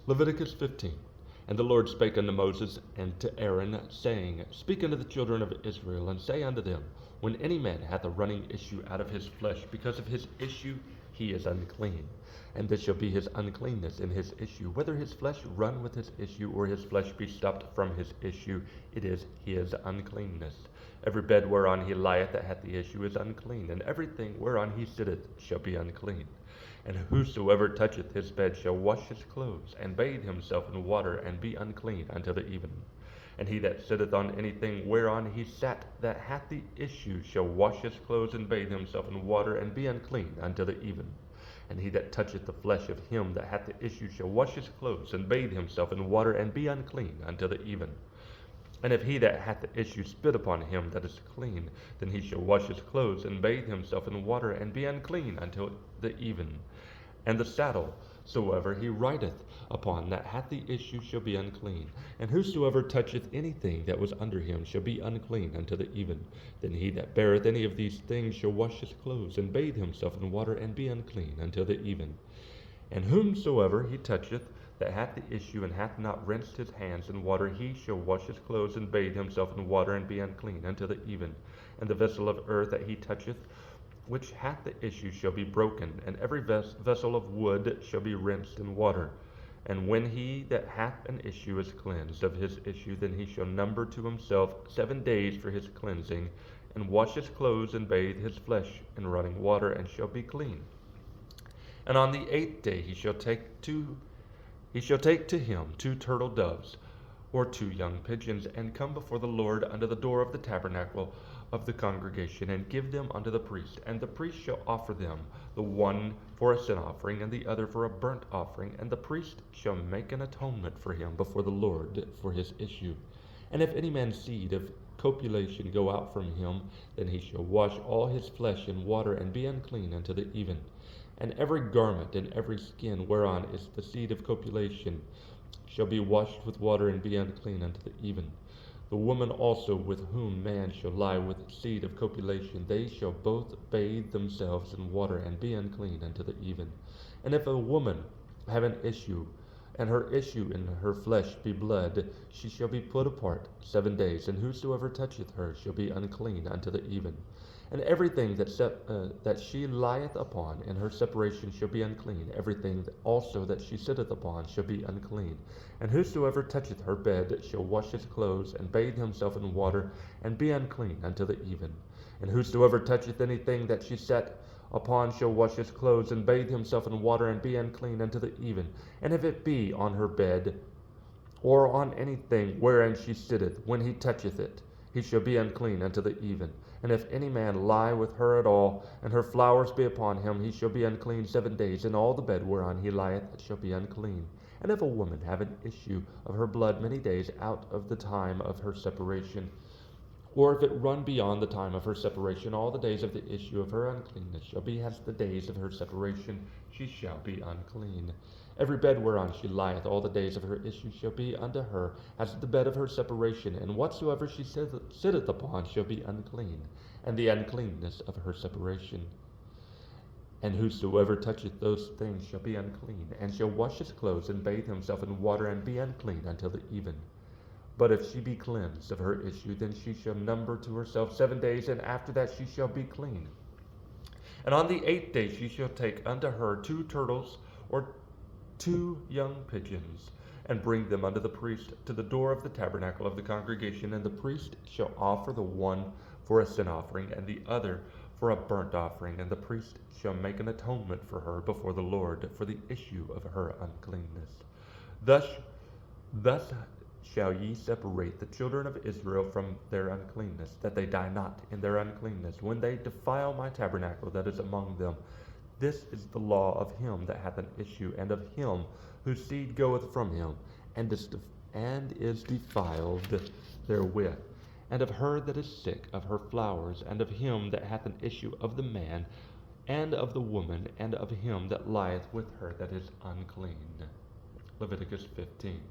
Leviticus 15. And the Lord spake unto Moses and to Aaron, saying, Speak unto the children of Israel, and say unto them, When any man hath a running issue out of his flesh, because of his issue he is unclean. And this shall be his uncleanness in his issue. Whether his flesh run with his issue, or his flesh be stopped from his issue, it is his uncleanness. Every bed whereon he lieth that hath the issue is unclean, and everything whereon he sitteth shall be unclean. And whosoever toucheth his bed shall wash his clothes, and bathe himself in water, and be unclean until the even. And he that sitteth on anything whereon he sat that hath the issue shall wash his clothes, and bathe himself in water, and be unclean until the even. And he that toucheth the flesh of him that hath the issue shall wash his clothes, and bathe himself in water, and be unclean until the even. And if he that hath the issue spit upon him that is clean, then he shall wash his clothes, and bathe himself in water, and be unclean until the even. And the saddle soever he rideth upon that hath the issue shall be unclean. And whosoever toucheth anything that was under him shall be unclean until the even. Then he that beareth any of these things shall wash his clothes, and bathe himself in water, and be unclean until the even. And whomsoever he toucheth that hath the issue, and hath not rinsed his hands in water, he shall wash his clothes, and bathe himself in water, and be unclean until the even. And the vessel of earth that he toucheth, which hath the issue, shall be broken, and every vessel of wood shall be rinsed in water. And when he that hath an issue is cleansed of his issue, then he shall number to himself 7 days for his cleansing, and wash his clothes, and bathe his flesh in running water, and shall be clean. And on the 8th day he shall take to him 2 turtle doves, or 2 young pigeons, and come before the Lord unto the door of the tabernacle of the congregation, and give them unto the priest. And the priest shall offer them, the one for a sin offering, and the other for a burnt offering. And the priest shall make an atonement for him before the Lord for his issue. And if any man's seed of copulation go out from him, then he shall wash all his flesh in water, and be unclean unto the even. And every garment and every skin whereon is the seed of copulation shall be washed with water, and be unclean unto the even. The woman also with whom man shall lie with seed of copulation, they shall both bathe themselves in water, and be unclean unto the even. And if a woman have an issue, and her issue in her flesh be blood, she shall be put apart 7 days, and whosoever toucheth her shall be unclean unto the even. And everything that she lieth upon in her separation shall be unclean. Everything also that she sitteth upon shall be unclean. And whosoever toucheth her bed shall wash his clothes, and bathe himself in water, and be unclean unto the even. And whosoever toucheth anything that she sat upon shall wash his clothes, and bathe himself in water, and be unclean unto the even. And if it be on her bed, or on anything wherein she sitteth, when he toucheth it, he shall be unclean unto the even. And if any man lie with her at all, and her flowers be upon him, he shall be unclean 7 days, and all the bed whereon he lieth shall be unclean. And if a woman have an issue of her blood many days out of the time of her separation, or if it run beyond the time of her separation, all the days of the issue of her uncleanness shall be as the days of her separation, she shall be unclean. Every bed whereon she lieth all the days of her issue shall be unto her as the bed of her separation, and whatsoever she sitteth upon shall be unclean, and the uncleanness of her separation. And whosoever toucheth those things shall be unclean, and shall wash his clothes, and bathe himself in water, and be unclean until the even. But if she be cleansed of her issue, then she shall number to herself 7 days, and after that she shall be clean. And on the 8th day she shall take unto her 2 turtles, or 2 young pigeons, and bring them unto the priest to the door of the tabernacle of the congregation. And the priest shall offer the one for a sin offering, and the other for a burnt offering. And the priest shall make an atonement for her before the Lord for the issue of her uncleanness. Thus shall ye separate the children of Israel from their uncleanness, that they die not in their uncleanness, when they defile my tabernacle that is among them. This is the law of him that hath an issue, and of him whose seed goeth from him, and is defiled therewith, and of her that is sick of her flowers, and of him that hath an issue, of the man, and of the woman, and of him that lieth with her that is unclean. Leviticus 15.